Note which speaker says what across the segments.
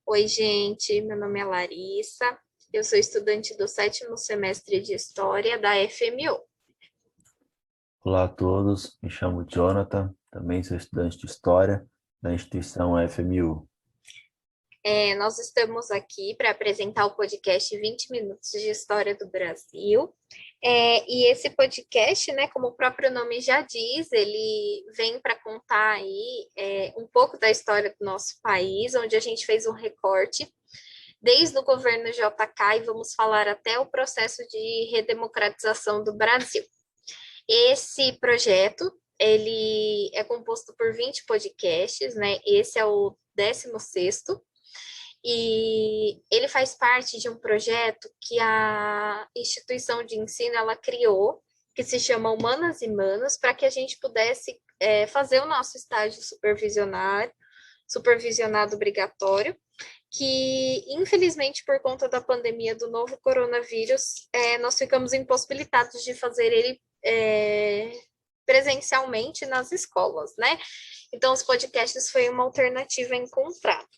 Speaker 1: Oi, gente, meu nome é Larissa, eu sou estudante do sétimo semestre de História da FMU.
Speaker 2: Olá a todos, me chamo Jonathan, também sou estudante de História da instituição FMU.
Speaker 1: Nós estamos aqui para apresentar o podcast 20 Minutos de História do Brasil. E esse podcast, né, como o próprio nome já diz, ele vem para contar aí um pouco da história do nosso país, onde a gente fez um recorte desde o governo JK e vamos falar até o processo de redemocratização do Brasil. Esse projeto, ele é composto por 20 podcasts, né? Esse é o 16º, e ele faz parte de um projeto que a instituição de ensino ela criou, que se chama Humanas e Manos, para que a gente pudesse fazer o nosso estágio supervisionado obrigatório, que infelizmente por conta da pandemia do novo coronavírus, nós ficamos impossibilitados de fazer ele presencialmente nas escolas, né? Então, os podcasts foi uma alternativa encontrada.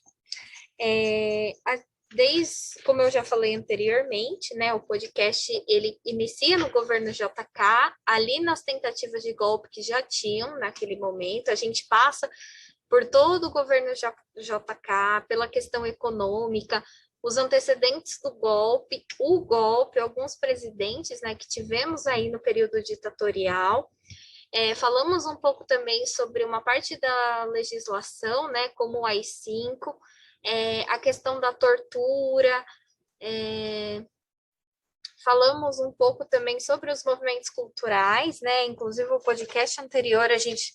Speaker 1: Como eu já falei anteriormente, né, o podcast ele inicia no governo JK, ali nas tentativas de golpe que já tinham naquele momento, a gente passa por todo o governo JK, pela questão econômica, os antecedentes do golpe, o golpe, alguns presidentes, né, que tivemos aí no período ditatorial. Falamos um pouco também sobre uma parte da legislação, né, como o AI-5, a questão da tortura, falamos um pouco também sobre os movimentos culturais, né? Inclusive o podcast anterior a gente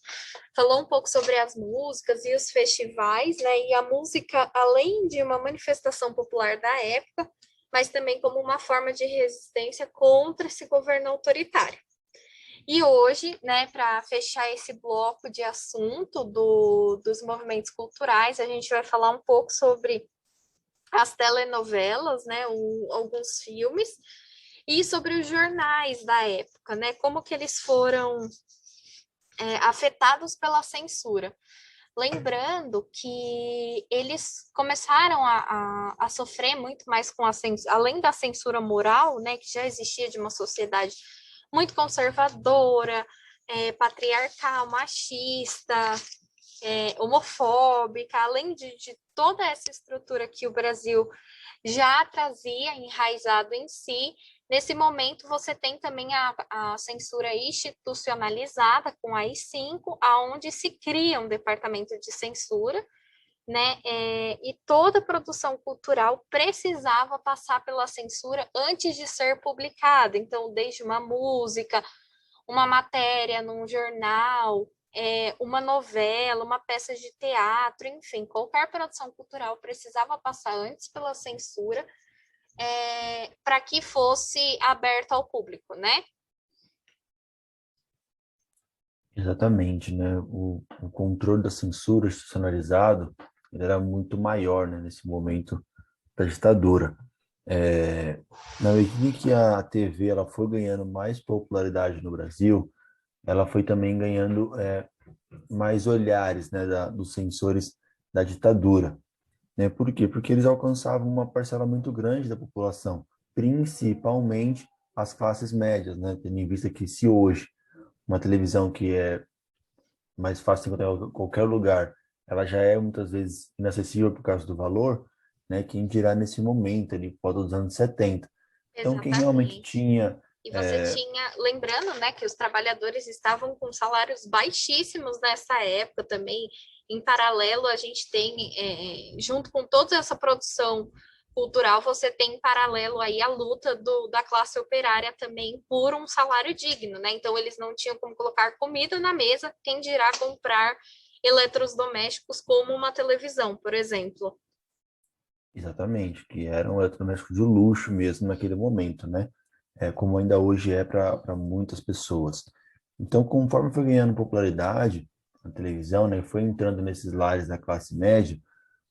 Speaker 1: falou um pouco sobre as músicas e os festivais, né? E a música, além de uma manifestação popular da época, mas também como uma forma de resistência contra esse governo autoritário. E hoje, né, para fechar esse bloco de assunto dos movimentos culturais, a gente vai falar um pouco sobre as telenovelas, né, alguns filmes, e sobre os jornais da época, né, como que eles foram afetados pela censura. Lembrando que eles começaram a sofrer muito mais com a censura, além da censura moral, né, que já existia de uma sociedade muito conservadora, patriarcal, machista, homofóbica, além de toda essa estrutura que o Brasil já trazia enraizado em si. Nesse momento, você tem também a censura institucionalizada com a AI-5, aonde se cria um departamento de censura, né? E toda produção cultural precisava passar pela censura antes de ser publicada. Então, desde uma música, uma matéria num jornal, uma novela, uma peça de teatro, enfim, qualquer produção cultural precisava passar antes pela censura para que fosse aberto ao público, né?
Speaker 2: Exatamente, né? O controle da censura institucionalizado ele era muito maior, né, nesse momento da ditadura. É, Na medida que a TV ela foi ganhando mais popularidade no Brasil, ela foi também ganhando mais olhares, né, dos censores da ditadura. Né? Por quê? Porque eles alcançavam uma parcela muito grande da população, principalmente as classes médias, né? Tendo em vista que se hoje uma televisão que é mais fácil de encontrar em qualquer lugar, ela já é muitas vezes inacessível por causa do valor, né? Quem dirá nesse momento, ali, por volta dos anos 70. Então, quem realmente
Speaker 1: Exatamente.
Speaker 2: tinha
Speaker 1: E você
Speaker 2: é,
Speaker 1: tinha, lembrando, né, que os trabalhadores estavam com salários baixíssimos nessa época também. Em paralelo, a gente tem, junto com toda essa produção cultural, você tem em paralelo aí a luta da classe operária também por um salário digno, né? Então, eles não tinham como colocar comida na mesa, quem dirá comprar eletrodomésticos como uma televisão, por exemplo.
Speaker 2: exatamente, que era um eletrodoméstico de luxo mesmo naquele momento, né? Como ainda hoje é para muitas pessoas. Então, conforme foi ganhando popularidade a televisão, né, foi entrando nesses lares da classe média,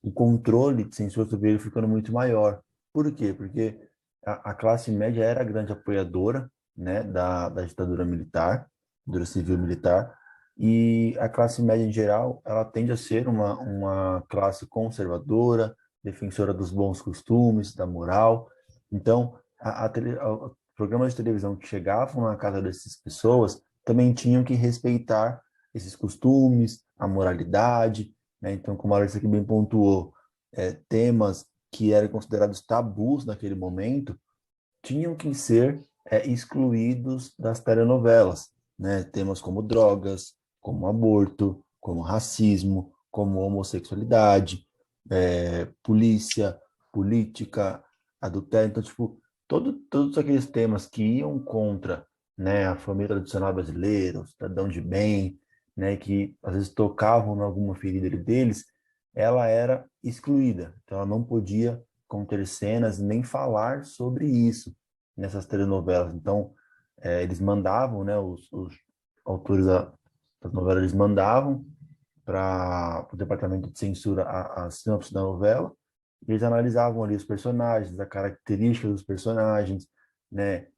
Speaker 2: o controle de censura sobre ele ficando muito maior. Por quê? Porque a classe média era a grande apoiadora, né, da ditadura militar, ditadura civil militar, e a classe média em geral, ela tende a ser uma classe conservadora, defensora dos bons costumes, da moral. Então, programas de televisão que chegavam na casa dessas pessoas também tinham que respeitar esses costumes, a moralidade, né? Então, como a Larissa aqui bem pontuou, temas que eram considerados tabus naquele momento tinham que ser excluídos das telenovelas, né? Temas como drogas, como aborto, como racismo, como homossexualidade, polícia, política, adultério. Então, tipo, todos aqueles temas que iam contra, né, a família tradicional brasileira, o cidadão de bem, né, que às vezes tocavam em alguma ferida deles, ela era excluída. Então, ela não podia conter cenas nem falar sobre isso nessas telenovelas. Então, eles mandavam, né, os autores das novelas, eles mandavam para o departamento de censura a sinopse da novela, e eles analisavam ali os personagens, a característica dos personagens, né,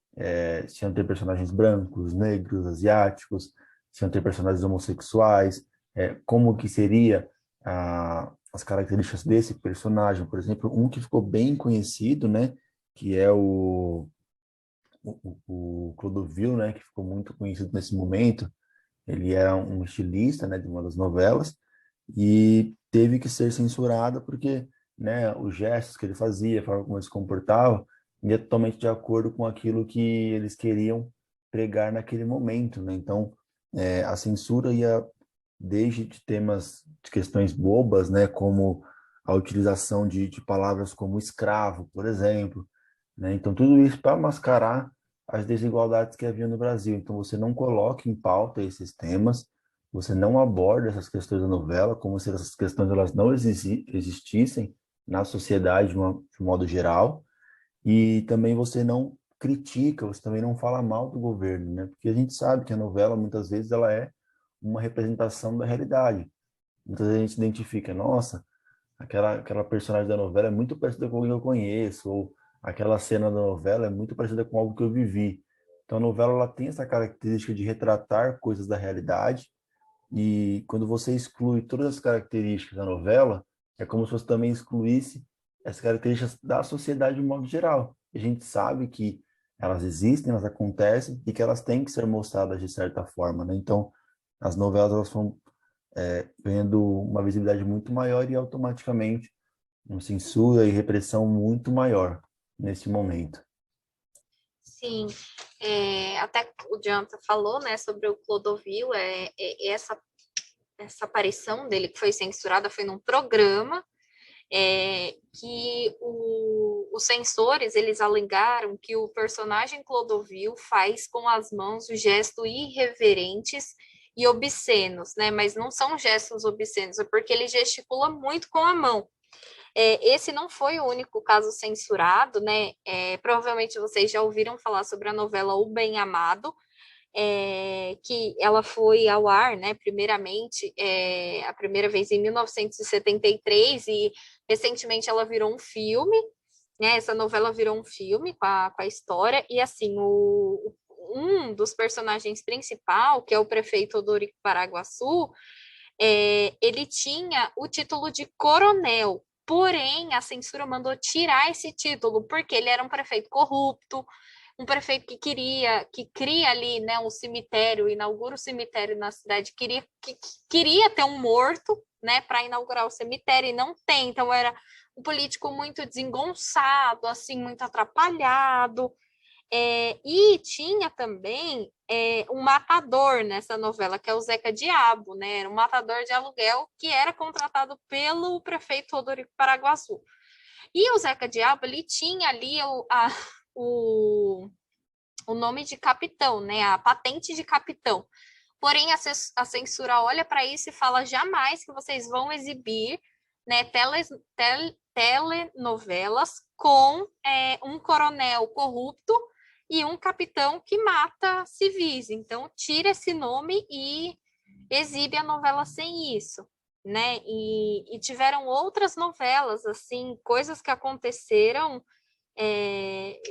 Speaker 2: se iam ter personagens brancos, negros, asiáticos, se iam ter personagens homossexuais, como que seria as características desse personagem. Por exemplo, um que ficou bem conhecido, né, que é o Clodovil, né, que ficou muito conhecido nesse momento. Ele era um estilista, né, de uma das novelas, e teve que ser censurado porque, né, os gestos que ele fazia, a forma como ele se comportava, ia totalmente de acordo com aquilo que eles queriam pregar naquele momento, né? Então, a censura ia desde de temas de questões bobas, né, como a utilização de palavras como escravo, por exemplo, né? Então, tudo isso para mascarar as desigualdades que havia no Brasil. Então, você não coloca em pauta esses temas, você não aborda essas questões da novela, como se essas questões elas não existissem na sociedade de um modo geral, e também você não critica, você também não fala mal do governo, né? Porque a gente sabe que a novela, muitas vezes, ela é uma representação da realidade. Muitas vezes a gente identifica, nossa, aquela personagem da novela é muito parecida com alguém que eu conheço, ou aquela cena da novela é muito parecida com algo que eu vivi. Então a novela ela tem essa característica de retratar coisas da realidade, e quando você exclui todas as características da novela, é como se você também excluísse as características da sociedade de um modo geral. A gente sabe que elas existem, elas acontecem e que elas têm que ser mostradas de certa forma, né? Então, as novelas elas vão ganhando uma visibilidade muito maior e automaticamente uma censura e repressão muito maior nesse momento.
Speaker 1: Sim, até o Jonathan falou, né, sobre o Clodovil, essa aparição dele que foi censurada foi num programa que os censores eles alegaram que o personagem Clodovil faz com as mãos gestos irreverentes e obscenos, né? Mas não são gestos obscenos, é porque ele gesticula muito com a mão. Esse não foi o único caso censurado, né? Provavelmente vocês já ouviram falar sobre a novela O Bem Amado, que ela foi ao ar, né, primeiramente, a primeira vez em 1973 e recentemente ela virou um filme, né, essa novela virou um filme com a história, e assim, um dos personagens principal, que é o prefeito Odorico Paraguaçu, ele tinha o título de coronel, porém a censura mandou tirar esse título, porque ele era um prefeito corrupto, um prefeito que cria ali, né, um cemitério, inaugura o cemitério na cidade, que queria ter um morto, né, para inaugurar o cemitério e não tem, então era um político muito desengonçado, assim, muito atrapalhado, e tinha também um matador nessa novela, que é o Zeca Diabo, né? Era um matador de aluguel que era contratado pelo prefeito Rodrigo Paraguaçu. E o Zeca Diabo, ele tinha ali o, o nome de capitão, né? A patente de capitão. Porém, a censura olha para isso e fala jamais que vocês vão exibir, né, telenovelas com um coronel corrupto e um capitão que mata civis. Então, tira esse nome e exibe a novela sem isso, né? E tiveram outras novelas, assim, coisas que aconteceram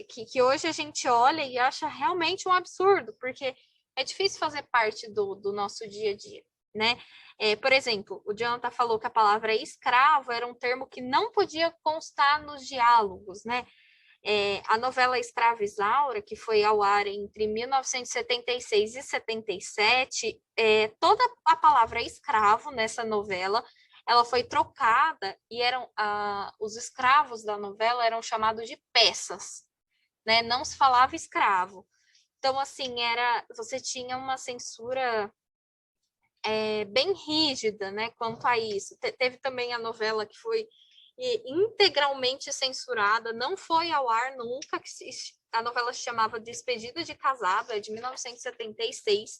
Speaker 1: que hoje a gente olha e acha realmente um absurdo, porque é difícil fazer parte do nosso dia a dia, né? Por exemplo, o Jonathan falou que a palavra escravo era um termo que não podia constar nos diálogos, né? A novela Escrava Isaura, que foi ao ar entre 1976 e 77, toda a palavra escravo nessa novela, ela foi trocada e os escravos da novela eram chamados de peças, né? Não se falava escravo. Então, assim, você tinha uma censura bem rígida, né, quanto a isso. Teve também a novela que foi integralmente censurada, não foi ao ar nunca, a novela se chamava Despedida de Casado, é de 1976,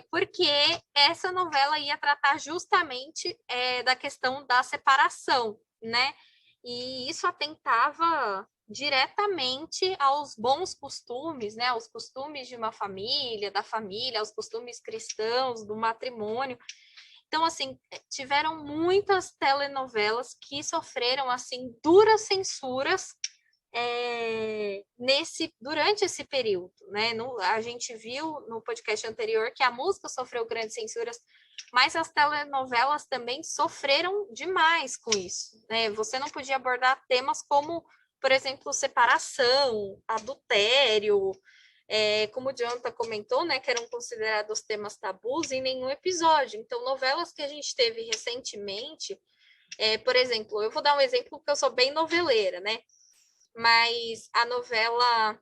Speaker 1: porque essa novela ia tratar justamente da questão da separação, né? E isso atentava diretamente aos bons costumes, né? Aos costumes de uma família, da família, aos costumes cristãos, do matrimônio. Então, assim, tiveram muitas telenovelas que sofreram, assim, duras censuras durante esse período, né? A gente viu no podcast anterior que a música sofreu grandes censuras, mas as telenovelas também sofreram demais com isso, né? Você não podia abordar temas como, por exemplo, separação, adultério, como o Jonathan comentou, né, que eram considerados temas tabus em nenhum episódio. Então, novelas que a gente teve recentemente, por exemplo, eu vou dar um exemplo porque eu sou bem noveleira, né? Mas a novela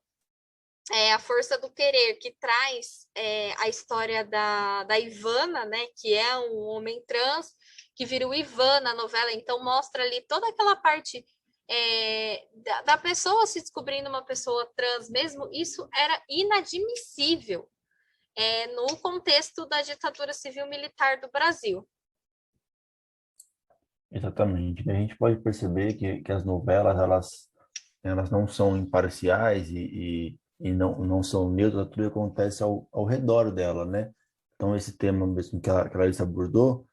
Speaker 1: A Força do Querer, que traz a história da Ivana, né, que é um homem trans, que vira o Ivan na novela, então mostra ali toda aquela parte da pessoa se descobrindo uma pessoa trans mesmo, isso era inadmissível no contexto da ditadura civil-militar do Brasil.
Speaker 2: Exatamente. A gente pode perceber que as novelas, elas não são imparciais e não são neutras, tudo acontece ao redor dela, né? Então, esse tema mesmo que a Larissa abordou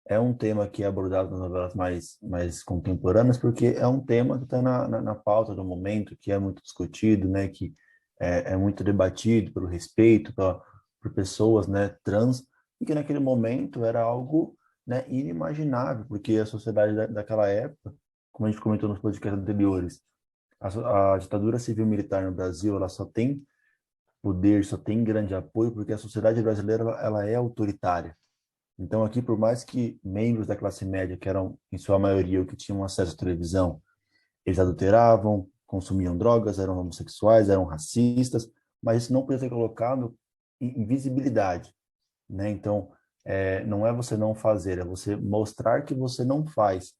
Speaker 2: é um tema que é abordado nas novelas mais contemporâneas, porque é um tema que está na pauta do momento, que é muito discutido, né? Que é muito debatido pelo respeito por pessoas, né, trans, e que naquele momento era algo, né, inimaginável, porque a sociedade daquela época, como a gente comentou nos podcasts anteriores, a ditadura civil-militar no Brasil, ela só tem poder, só tem grande apoio porque a sociedade brasileira ela é autoritária. Então aqui, por mais que membros da classe média, que eram em sua maioria o que tinham acesso à televisão, eles adulteravam, consumiam drogas, eram homossexuais, eram racistas, mas isso não podia ser colocado em visibilidade, né? Então, não é você não fazer, é você mostrar que você não faz.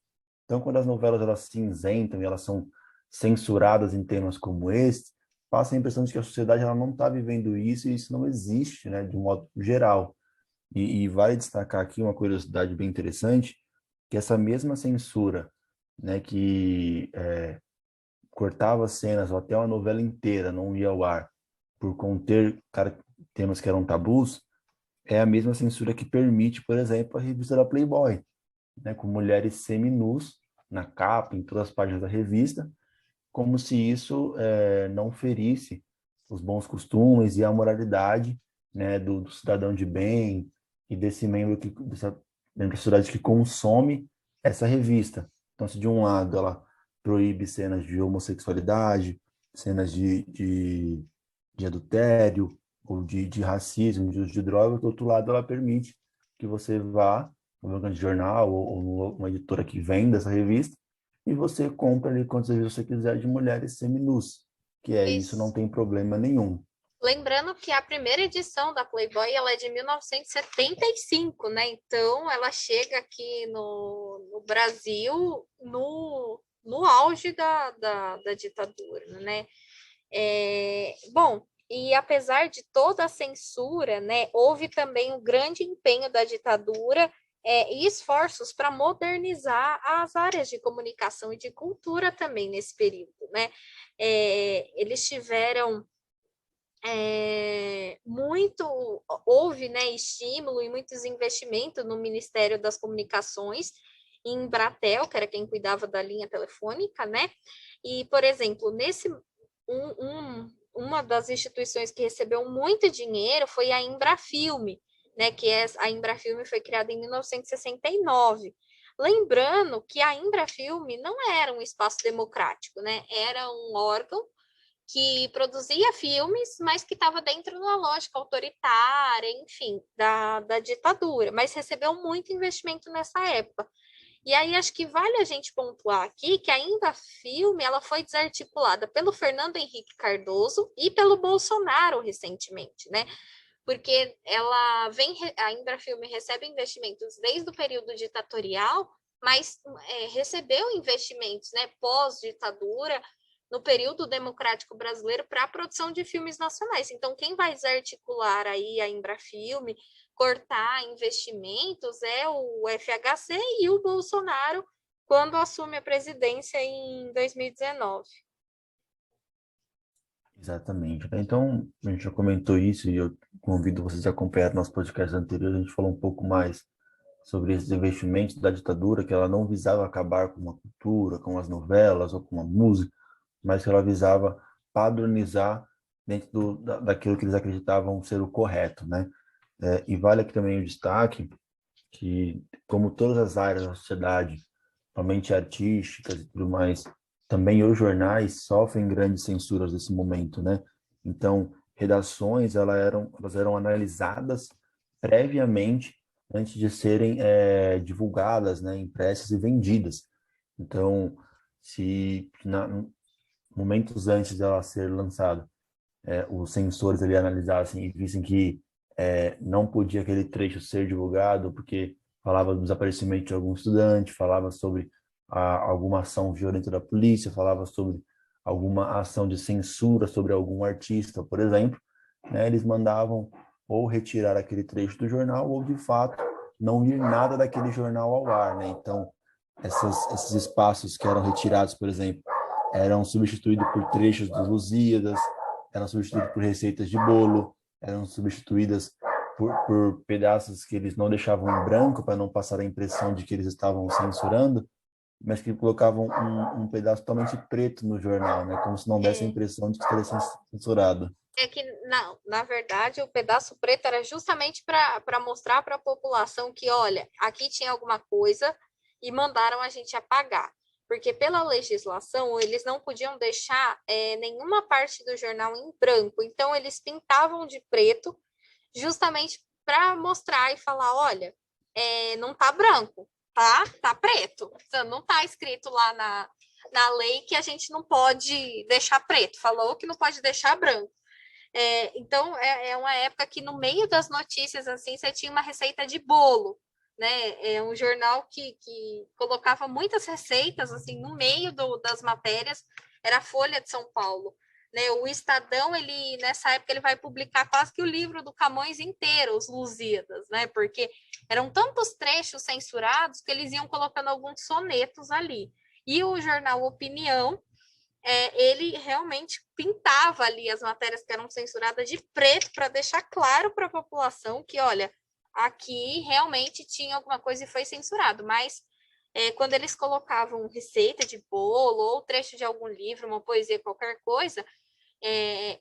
Speaker 2: Então, quando as novelas elas se isentam e elas são censuradas em temas como esse, passa a impressão de que a sociedade ela não está vivendo isso e isso não existe, né, de um modo geral. E vale destacar aqui uma curiosidade bem interessante, que essa mesma censura, né, que cortava cenas ou até uma novela inteira não ia ao ar por conter temas que eram tabus, é a mesma censura que permite, por exemplo, a revista da Playboy, né, com mulheres seminus na capa, em todas as páginas da revista, como se isso não ferisse os bons costumes e a moralidade, né, do cidadão de bem e desse membro membro da sociedade que consome essa revista. Então, se de um lado ela proíbe cenas de homossexualidade, cenas de adultério ou de racismo, de uso de drogas, do outro lado ela permite que você vá numa grande jornal ou numa editora que venda essa revista e você compra ali quantas vezes você quiser de mulheres seminus, que é isso, não
Speaker 1: Isso.
Speaker 2: tem problema nenhum.
Speaker 1: Lembrando que a primeira edição da Playboy ela é de 1975, né? Então ela chega aqui no Brasil no auge da ditadura, né? Bom, e apesar de toda a censura, né, houve também um grande empenho da ditadura e esforços para modernizar as áreas de comunicação e de cultura também nesse período, né? Eles tiveram houve, né, estímulo e muitos investimentos no Ministério das Comunicações, em Embratel, que era quem cuidava da linha telefônica, né? E, por exemplo, uma das instituições que recebeu muito dinheiro foi a Embrafilme, né, que a Embrafilme foi criada em 1969. Lembrando que a Embrafilme não era um espaço democrático, né? Era um órgão que produzia filmes, mas que estava dentro da lógica autoritária, enfim, da ditadura, mas recebeu muito investimento nessa época. E aí acho que vale a gente pontuar aqui que ainda a filme ela foi desarticulada pelo Fernando Henrique Cardoso e pelo Bolsonaro recentemente, né? Porque ela vem, a Embrafilme recebe investimentos desde o período ditatorial, mas recebeu investimentos, né, pós-ditadura, no período democrático brasileiro, para a produção de filmes nacionais. Então, quem vai desarticular aí a Embrafilme, cortar investimentos, é o FHC e o Bolsonaro, quando assume a presidência em 2019.
Speaker 2: Exatamente. Então, a gente já comentou isso e eu convido vocês a acompanhar nosso podcast anterior. A gente falou um pouco mais sobre esses investimentos da ditadura, que ela não visava acabar com uma cultura, com as novelas ou com a música, mas que ela visava padronizar dentro daquilo que eles acreditavam ser o correto, né? E vale aqui também o destaque que, como todas as áreas da sociedade, somente artísticas e tudo mais, também os jornais sofrem grandes censuras nesse momento, né? Então, redações elas eram analisadas previamente antes de serem divulgadas, né, impressas e vendidas. Então, se momentos antes dela ser lançada, os censores ali analisassem e vissem que não podia aquele trecho ser divulgado porque falava do desaparecimento de algum estudante, falava sobre alguma ação violenta da polícia, falava sobre alguma ação de censura sobre algum artista, por exemplo, né, eles mandavam ou retirar aquele trecho do jornal ou, de fato, não ir nada daquele jornal ao ar, né? Então, esses espaços que eram retirados, por exemplo, eram substituídos por trechos dos Lusíadas, eram substituídas por receitas de bolo, eram substituídas por pedaços que eles não deixavam em branco para não passar a impressão de que eles estavam censurando, mas que colocavam um pedaço totalmente preto no jornal, né? Como se não desse a
Speaker 1: É,
Speaker 2: impressão de que estaria censurado.
Speaker 1: é que, não, na verdade, o pedaço preto era justamente para mostrar para a população que, olha, aqui tinha alguma coisa e mandaram a gente apagar. Porque pela legislação, eles não podiam deixar nenhuma parte do jornal em branco. Então, eles pintavam de preto justamente para mostrar e falar, olha, não tá branco, tá preto. Então, não tá escrito lá na lei que a gente não pode deixar preto. Falou que não pode deixar branco. Então, é uma época que no meio das notícias, assim, você tinha uma receita de bolo, né? É um jornal que colocava muitas receitas, assim, no meio das matérias, era a Folha de São Paulo. Né? O Estadão, ele, nessa época, ele vai publicar quase que o livro do Camões inteiro, os Lusíadas, né? Porque eram tantos trechos censurados que eles iam colocando alguns sonetos ali. E o jornal Opinião, ele realmente pintava ali as matérias que eram censuradas de preto para deixar claro para a população que, olha, aqui realmente tinha alguma coisa e foi censurado. Mas quando eles colocavam receita de bolo ou trecho de algum livro, uma poesia, qualquer coisa,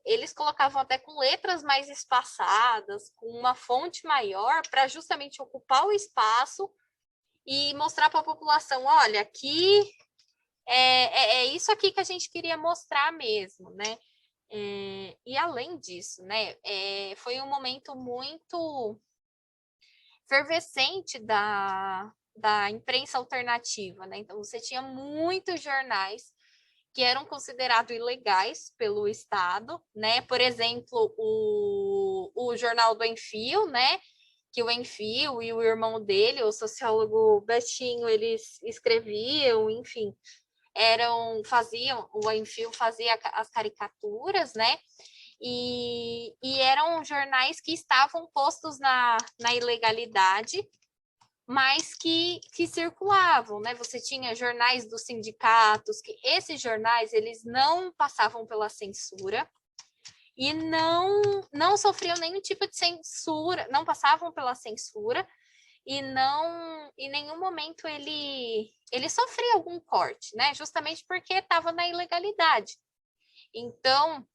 Speaker 1: eles colocavam até com letras mais espaçadas, com uma fonte maior, para justamente ocupar o espaço e mostrar para a população, olha, aqui é isso aqui que a gente queria mostrar mesmo, né? E além disso, né, foi um momento muito efervescente da imprensa alternativa, né? Então, você tinha muitos jornais que eram considerados ilegais pelo Estado, né? Por exemplo, o jornal do Enfio, né? Que o Enfio e o irmão dele, o sociólogo Betinho, eles escreviam, enfim, o Enfio fazia as caricaturas, né? E eram jornais que estavam postos na ilegalidade, mas que circulavam, né? Você tinha jornais dos sindicatos, que esses jornais eles não passavam pela censura e não sofriam nenhum tipo de censura, não passavam pela censura e não em nenhum momento ele sofria algum corte, né? Justamente porque estava na ilegalidade. Então,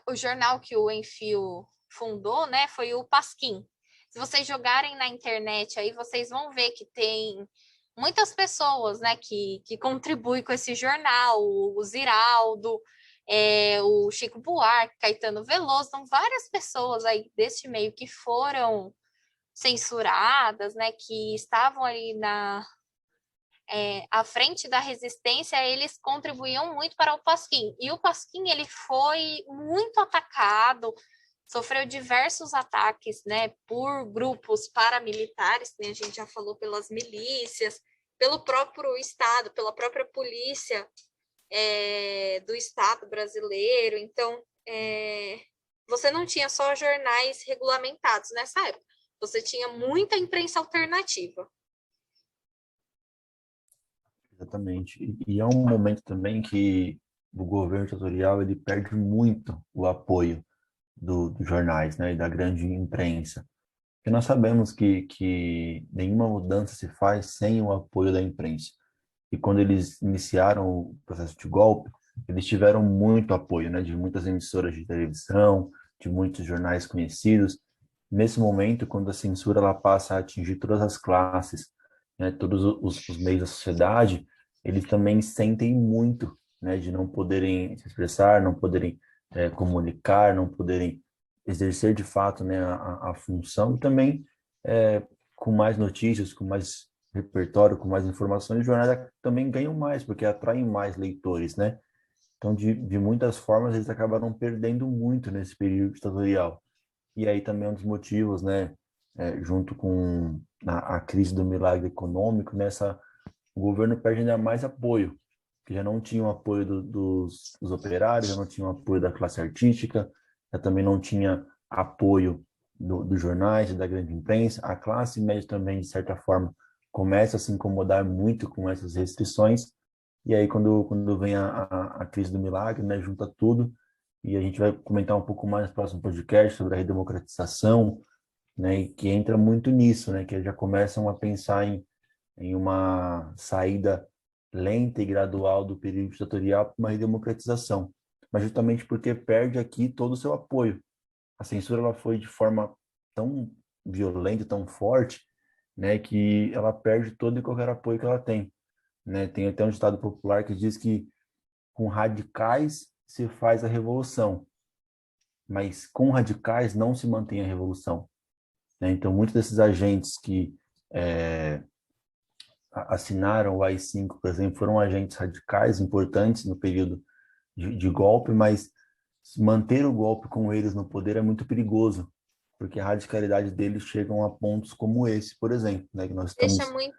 Speaker 1: o jornal que o Enfio fundou, né, foi o Pasquim. Se vocês jogarem na internet aí, vocês vão ver que tem muitas pessoas, né, que contribuem com esse jornal, o Ziraldo, o Chico Buarque, Caetano Veloso, são várias pessoas aí deste meio que foram censuradas, né, que estavam ali à frente da resistência, eles contribuíam muito para o Pasquim. E o Pasquim, ele foi muito atacado, sofreu diversos ataques, né, por grupos paramilitares, né, a gente já falou, pelas milícias, pelo próprio Estado, pela própria polícia do Estado brasileiro. Então, você não tinha só jornais regulamentados nessa época, você tinha muita imprensa alternativa.
Speaker 2: Exatamente. E é um momento também que o governo ditatorial ele perde muito o apoio dos jornais, né, e da grande imprensa. Porque nós sabemos que nenhuma mudança se faz sem o apoio da imprensa. E quando eles iniciaram o processo de golpe, eles tiveram muito apoio, né, de muitas emissoras de televisão, de muitos jornais conhecidos. Nesse momento, quando a censura ela passa a atingir todas as classes, né, todos os meios da sociedade, eles também sentem muito, né, de não poderem se expressar, não poderem comunicar, não poderem exercer de fato, né, a função, e também com mais notícias, com mais repertório, com mais informações, os jornais também ganham mais, porque atraem mais leitores, né? Então, de muitas formas, eles acabaram perdendo muito nesse período ditatorial. E aí também é um dos motivos, né, junto com a crise do milagre econômico, nessa o governo perde ainda mais apoio, que já não tinha o apoio dos operários, já não tinha o apoio da classe artística, já também não tinha apoio dos jornais, da grande imprensa. A classe média também, de certa forma, começa a se incomodar muito com essas restrições. E aí, quando vem a crise do milagre, né, junta tudo, e a gente vai comentar um pouco mais no próximo podcast sobre a redemocratização, né, e que entra muito nisso, né, que já começam a pensar em uma saída lenta e gradual do período ditatorial para uma redemocratização, mas justamente porque perde aqui todo o seu apoio. A censura ela foi de forma tão violenta, tão forte, né, que ela perde todo e qualquer apoio que ela tem, né? Tem até um ditado popular que diz que com radicais se faz a revolução, mas com radicais não se mantém a revolução, né? Então, muitos desses agentes que assinaram o AI-5, por exemplo, foram agentes radicais importantes no período de golpe, mas manter o golpe com eles no poder é muito perigoso, porque a radicalidade deles chegam a pontos como esse, por exemplo, né, que nós
Speaker 1: Deixa
Speaker 2: estamos...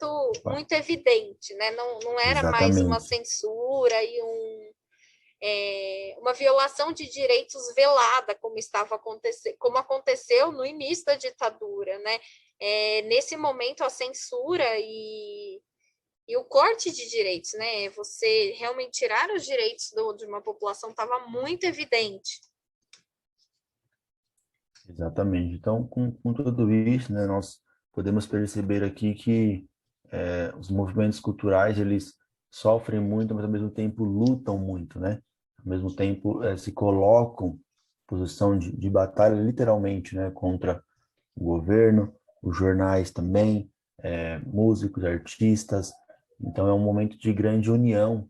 Speaker 1: muito evidente, né? Não era mais uma
Speaker 2: Exatamente.
Speaker 1: censura e uma violação de direitos velada, como aconteceu no início da ditadura, né? Nesse momento, a censura e o corte de direitos, né? Você realmente tirar os direitos de uma população estava muito evidente.
Speaker 2: Exatamente. Então, com tudo isso, né, nós podemos perceber aqui que os movimentos culturais, eles sofrem muito, mas ao mesmo tempo lutam muito, né? Ao mesmo tempo se colocam em posição de batalha, literalmente, né, contra o governo, os jornais também, músicos, artistas. Então, é um momento de grande união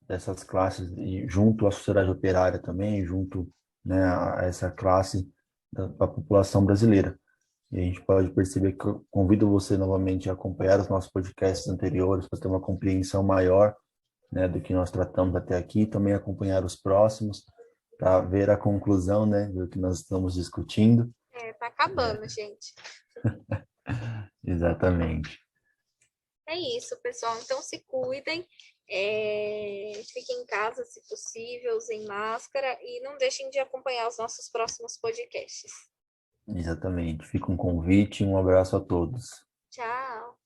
Speaker 2: dessas classes, e junto à sociedade operária também, junto, né, a essa classe da população brasileira. E a gente pode perceber que eu convido você novamente a acompanhar os nossos podcasts anteriores para ter uma compreensão maior, né, do que nós tratamos até aqui, também acompanhar os próximos para ver a conclusão, né, do que nós estamos discutindo.
Speaker 1: Tá acabando, gente.
Speaker 2: Exatamente.
Speaker 1: É isso, pessoal. Então se cuidem, fiquem em casa, se possível, usem máscara e não deixem de acompanhar os nossos próximos podcasts.
Speaker 2: Exatamente. Fica um convite e um abraço a todos.
Speaker 1: Tchau!